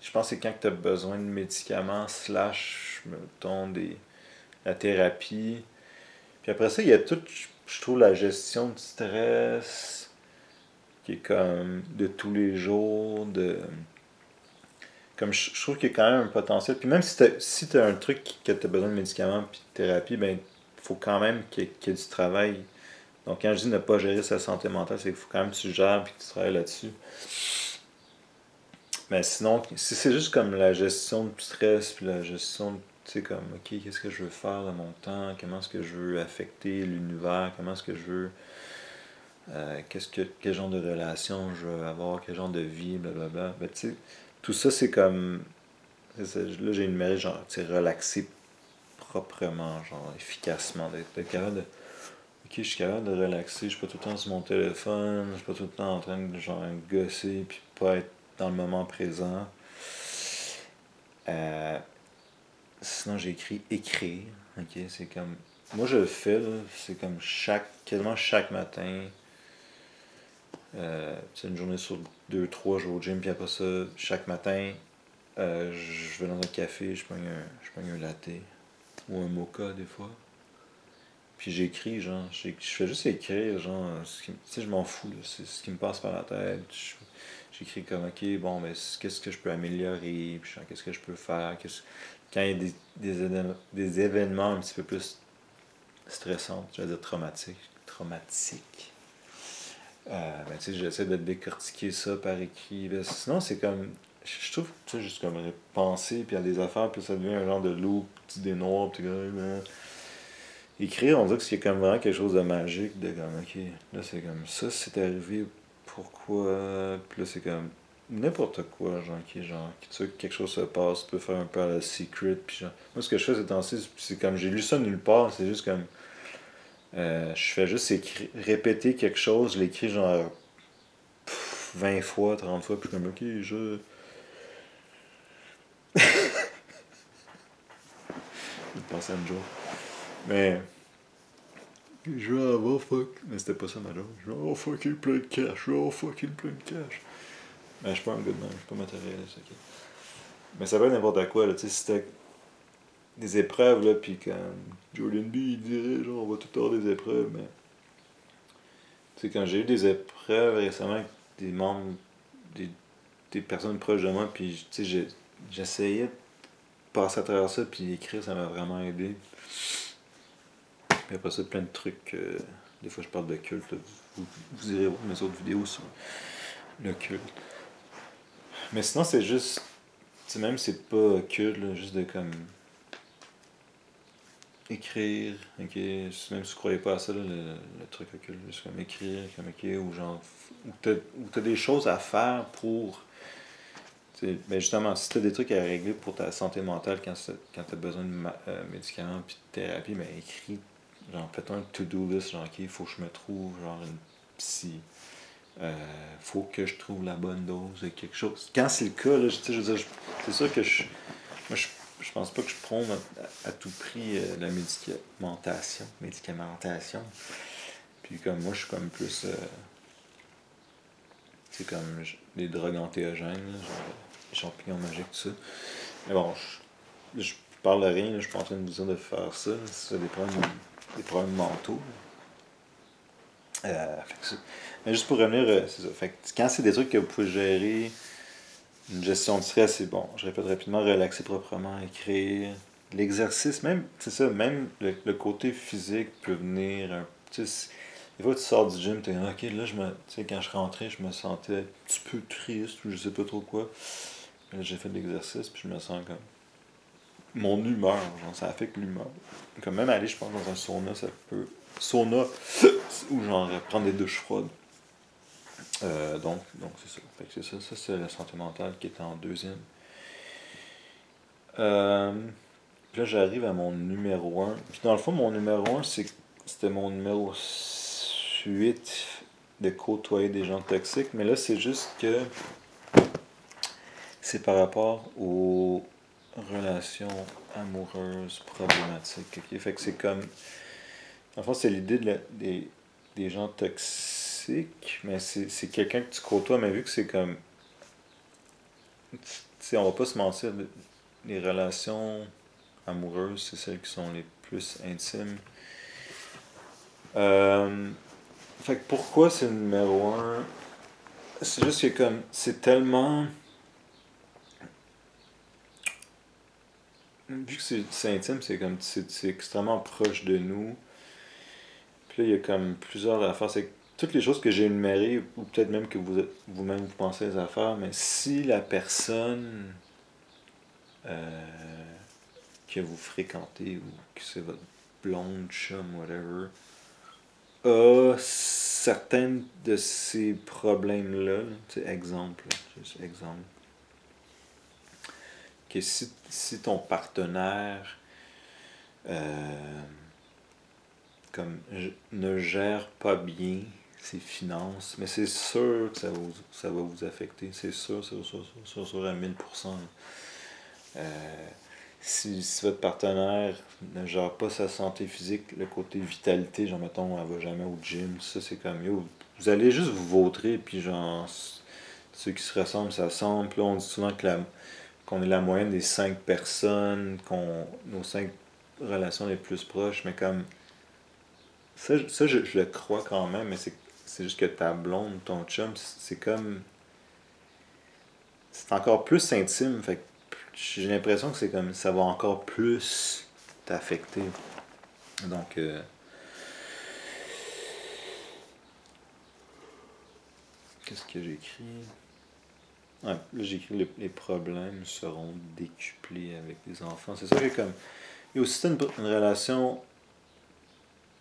Je pense que c'est quand tu as besoin de médicaments, slash, mettons, la thérapie. Puis après ça, il y a tout, je trouve, la gestion du stress, qui est comme de tous les jours, de. Comme je trouve qu'il y a quand même un potentiel. Puis même si t'as un truc que tu as besoin de médicaments puis de thérapie, ben faut quand même qu'il y ait du travail. Donc quand je dis ne pas gérer sa santé mentale, c'est qu'il faut quand même que tu gères puis que tu travailles là-dessus. Mais sinon, si c'est juste comme la gestion du stress puis la gestion de, tu sais, comme, ok, qu'est-ce que je veux faire de mon temps, comment est-ce que je veux affecter l'univers, comment est-ce que je veux, quel genre de relation je veux avoir, quel genre de vie, blablabla. Ben, tu sais, tout ça, c'est comme, là, j'ai énuméré, genre, tu sais, relaxer proprement, genre, efficacement, d'être capable de, ok, je suis capable de relaxer, je suis pas tout le temps sur mon téléphone, je suis pas tout le temps en train de, genre, gosser, puis pas être dans le moment présent. Euh, Sinon, j'ai écrit écrire, ok, c'est comme, moi, je le fais, là, c'est comme quasiment chaque matin, c'est une journée sur deux, trois, je vais au gym, puis après ça, chaque matin, je vais dans un café, je prends un latte ou un mocha des fois. Puis j'écris, genre, je fais juste écrire, genre, tu sais, je m'en fous, là, c'est ce qui me passe par la tête. J'écris comme, ok, bon, ben, qu'est-ce que je peux améliorer, puis genre, qu'est-ce que je peux faire, quand il y a des événements un petit peu plus stressants, je vais dire traumatiques, ben, tu sais, j'essaie de décortiquer ça par écrit. Là. Sinon, c'est comme. Je trouve, tu sais, juste comme penser, puis il y a des affaires, puis ça devient un genre de loup, d'idées noires, puis comme. Écrire, on dirait qu'il y a comme vraiment quelque chose de magique, de comme, ok, là c'est comme ça, c'est arrivé, pourquoi. Puis là c'est comme. N'importe quoi, genre, qui genre, tu sais, que quelque chose se passe, tu peux faire un peu à la secret, puis genre. Moi, ce que je fais ces temps-ci, c'est comme, j'ai lu ça nulle part, c'est juste comme. Je fais juste répéter quelque chose, je l'écris genre 20 fois, 30 fois, puis je suis comme, ok, je pense à une joke. Mais, je vais avoir fuck. Mais c'était pas ça ma joke. Je vais avoir fucking plein de cash, je vais avoir fucking plein de cash. Mais je suis pas un good man, je suis pas matérialiste, ok. Mais ça peut être n'importe quoi, là, tu sais, si c'était des épreuves, là, pis quand Jordan B, il dirait, genre, on va tout avoir des épreuves, mais. Tu sais, quand j'ai eu des épreuves récemment avec des membres, des, des personnes proches de moi, puis, tu sais, j'essayais de passer à travers ça, puis écrire, ça m'a vraiment aidé. Puis après ça, plein de trucs. Des fois, je parle de culte. Là. Vous irez voir mes autres vidéos sur le culte. Mais sinon, c'est juste. Tu sais, même si c'est pas culte, là, juste de comme. Écrire, ok. Même si tu croyais pas à ça, là, le truc occulte, juste comme écrire, comme ok, ou genre. Ou t'as des choses à faire pour. Ben justement, si t'as des trucs à régler pour ta santé mentale quand t'as besoin de médicaments puis de thérapie, ben écris, genre fais-toi un to-do list, genre ok, il faut que je me trouve genre une psy, faut que je trouve la bonne dose de quelque chose. Quand c'est le cas, là, je veux dire, c'est sûr que moi je pense pas que je prône à tout prix la médicamentation. Puis comme moi je suis comme plus, c'est comme des drogues antéogènes, là, genre les champignons magiques, tout ça. Mais bon, je parle de rien, là, je suis pas en train de vous dire de faire ça. C'est des problèmes mentaux. Mais juste pour revenir, c'est ça. Fait que quand c'est des trucs que vous pouvez gérer, une gestion de stress, c'est bon. Je répète rapidement, relaxer proprement, écrire. L'exercice, même, c'est ça, même le côté physique peut venir tu sais, des fois tu sors du gym, t'es ok, là tu sais, quand je rentrais, je me sentais un petit peu triste ou je sais pas trop quoi. Là, j'ai fait de l'exercice, puis je me sens comme mon humeur, genre, ça affecte l'humeur. Comme même aller, je pense, dans un sauna, ça peut. Sauna, ou genre prendre des douches froides. Donc c'est ça. Fait que c'est ça. Ça, c'est la santé mentale qui est en deuxième. Euh, Puis là, j'arrive à mon numéro un. Puis dans le fond, mon numéro un, c'était mon numéro 8 de côtoyer des gens toxiques. Mais là, c'est juste que c'est par rapport aux relations amoureuses problématiques. Ok? Fait que c'est comme. En fait, c'est l'idée des gens toxiques, mais c'est quelqu'un que tu côtoies, mais vu que c'est comme. Tu sais, on va pas se mentir, les relations amoureuses, c'est celles qui sont les plus intimes. Euh, Fait que pourquoi c'est le numéro un? C'est juste que comme. C'est tellement. Vu que c'est intime, c'est comme. C'est extrêmement proche de nous. Puis là, il y a comme plusieurs affaires. C'est que toutes les choses que j'ai énumérées, ou peut-être même que vous-même vous pensez les affaires, mais si la personne euh, que vous fréquentez ou que c'est votre blonde, chum, whatever, a certains de ces problèmes-là, tu sais, exemple, juste exemple, que si ton partenaire euh, comme ne gère pas bien ses finances, mais c'est sûr que ça va vous affecter, c'est sûr à 1000%. Euh, si votre partenaire ne gère pas sa santé physique, le côté vitalité, genre mettons, elle va jamais au gym, ça c'est comme yo, vous allez juste vous vautrer, puis genre, ceux qui se ressemblent, ça semble. Puis là, on dit souvent qu'on est la moyenne des 5 personnes, nos 5 relations les plus proches, mais comme, ça je le crois quand même, mais c'est juste que ta blonde, ton chum, c'est comme, c'est encore plus intime, fait que j'ai l'impression que c'est comme ça va encore plus t'affecter. Donc, qu'est-ce que j'ai écrit? Ouais, là j'ai écrit les problèmes seront décuplés avec les enfants. C'est ça que comme. Et aussi, c'est une relation.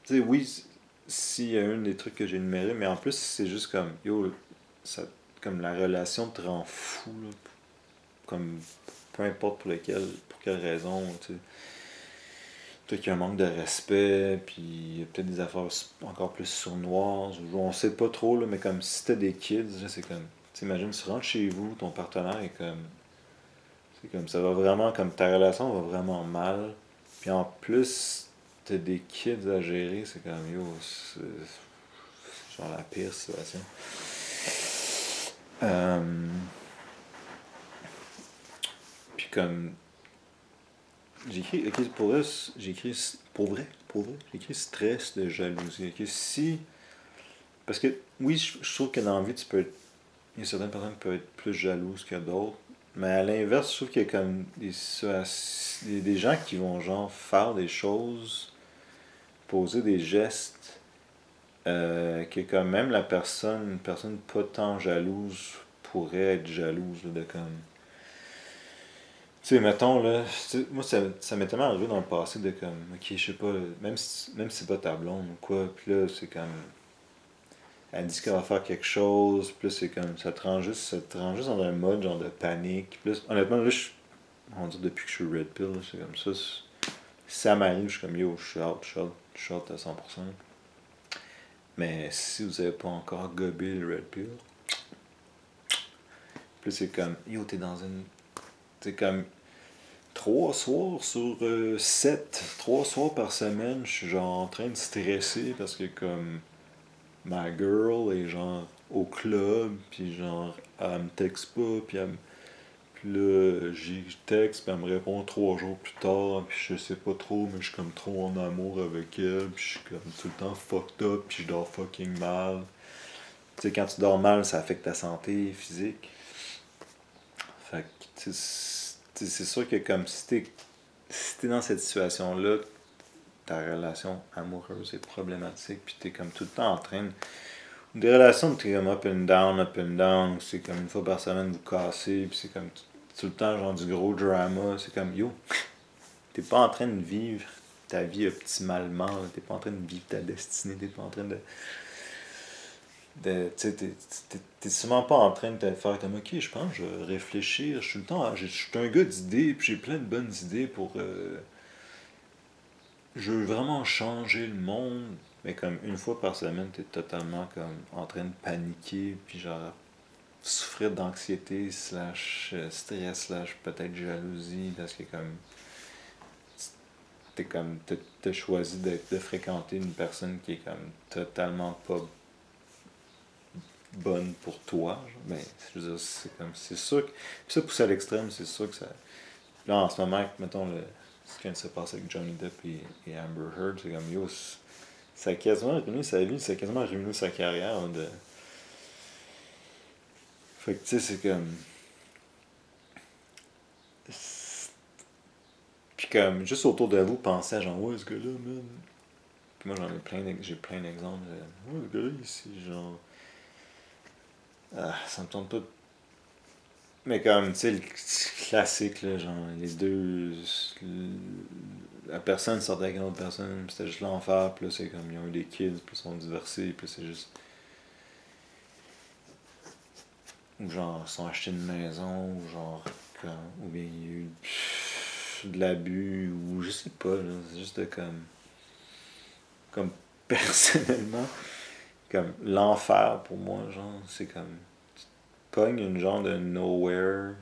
Tu sais, oui, s'il y a un des trucs que j'ai énumérés, mais en plus, c'est juste comme. Yo, ça, comme la relation te rend fou, là, comme peu importe pour quelle raison, tu sais. Peut-être qu'il y a un manque de respect, puis il y a peut-être des affaires encore plus sournoises, ou on sait pas trop, là, mais comme si t'as des kids, là, c'est comme, t'imagines, tu rentres chez vous, ton partenaire est comme, c'est comme, ça va vraiment, comme ta relation va vraiment mal, puis en plus, t'as des kids à gérer, c'est comme, yo, c'est genre la pire situation. Euh, Puis comme, j'ai écrit, ok, pour vrai, j'ai écrit, pour vrai, j'ai écrit stress de jalousie, ok, si. Parce que oui, je trouve que dans la vie, il y a certaines personnes qui peuvent être plus jalouses que d'autres. Mais à l'inverse, je trouve qu'il y a comme des gens qui vont genre faire des choses, poser des gestes, que quand même une personne pas tant jalouse pourrait être jalouse là, de comme. Tu sais, mettons là, moi ça m'est tellement arrivé dans le passé de comme, ok, je sais pas, même si c'est pas ta blonde ou quoi, puis là c'est comme, elle dit qu'elle va faire quelque chose, plus c'est comme, ça te rend juste dans un mode genre de panique. Plus, honnêtement, là, on dit depuis que je suis Red Pill, là, c'est comme ça. Si ça m'arrive, je suis comme yo, je suis out à 100%. Mais si vous avez pas encore gobé le Red Pill, plus c'est comme, yo, t'es dans une. C'est comme 3 soirs sur 7, 3 soirs par semaine, je suis genre en train de stresser parce que comme ma girl est genre au club, puis genre, elle me texte pas, puis là, j'y texte, puis elle me répond 3 jours plus tard, puis je sais pas trop, mais je suis comme trop en amour avec elle, puis je suis comme tout le temps fucked up, puis je dors fucking mal. Tu sais, quand tu dors mal, ça affecte ta santé physique. Fait que, c'est sûr que comme si t'es dans cette situation-là, ta relation amoureuse est problématique, puis t'es comme tout le temps en train de. Des relations où t'es comme up and down, c'est comme une fois par semaine vous cassez, puis c'est comme tout le temps genre du gros drama, c'est comme yo. t'es pas en train de vivre ta vie optimalement, t'es pas en train de vivre ta destinée, t'es pas en train de tu sais, t'es sûrement pas en train de te faire comme ok, je pense, je vais réfléchir, je suis le temps, je suis un gars d'idées, puis j'ai plein de bonnes idées pour je veux vraiment changer le monde, mais comme une fois par semaine, t'es totalement comme en train de paniquer, puis genre souffrir d'anxiété, slash stress, slash peut-être jalousie, parce que comme t'es comme t'as choisi de fréquenter une personne qui est comme totalement pas bonne pour toi, genre. Mais je veux dire, c'est comme c'est sûr que puis ça poussé à l'extrême, c'est sûr que ça là en ce moment, mettons ce qui vient de se passer avec Johnny Depp et Amber Heard, c'est comme yo, ça a quasiment ruiné sa vie, ça a quasiment ruiné sa carrière hein, de fait que tu sais c'est comme puis comme juste autour de vous pensez à genre ouais ce gars-là man. Puis moi j'ai plein d'exemples. Ouais ce gars-là ici genre ça me tente pas. Mais comme, tu sais, le classique, là, genre, les deux. La personne sortait avec une autre personne, puis c'était juste l'enfer, puis là, c'est comme, ils ont eu des kids, puis ils sont divorcés, puis c'est juste. Ou genre, ils sont achetés une maison, ou genre, ou bien il y a eu de l'abus, ou je sais pas, là, c'est juste de comme. Comme, personnellement, comme, l'enfer pour moi, genre, c'est comme. Pogne une genre de nowhere.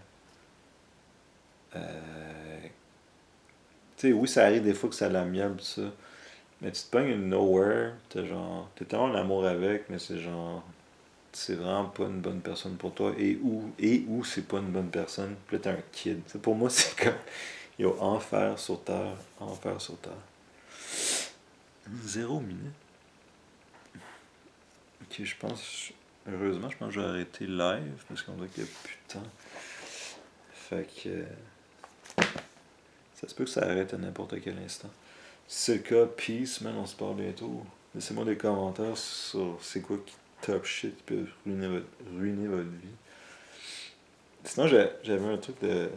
Tu sais, oui, ça arrive des fois que c'est à l'amiable, tout ça. Mais tu te pognes une nowhere, t'es genre. T'es tellement en amour avec, mais c'est genre. C'est vraiment pas une bonne personne pour toi. Et où c'est pas une bonne personne. Puis là, t'es un kid. T'sais, pour moi, c'est comme. Yo, enfer sur terre. Enfer sur terre. 0 minute. Ok, je pense. Heureusement, je pense que je vais arrêter live parce qu'on dirait qu'il n'y a plus de temps. Fait que. Ça se peut que ça arrête à n'importe quel instant. Si c'est le cas, peace, man, on se parle bientôt. Laissez-moi des commentaires sur c'est quoi qui top shit qui peut ruiner votre vie. Sinon, j'avais un truc de.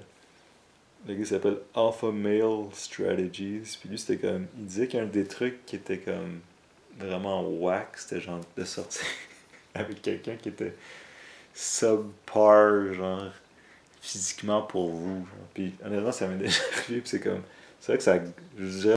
Le gars s'appelle Alpha Male Strategies. Puis lui, c'était comme. Il disait qu'un des trucs qui était comme vraiment whack, c'était genre de sortir avec quelqu'un qui était subpar, genre physiquement pour vous. Genre. Puis honnêtement, ça m'est déjà arrivé. Puis c'est comme. C'est vrai que ça. Je dirais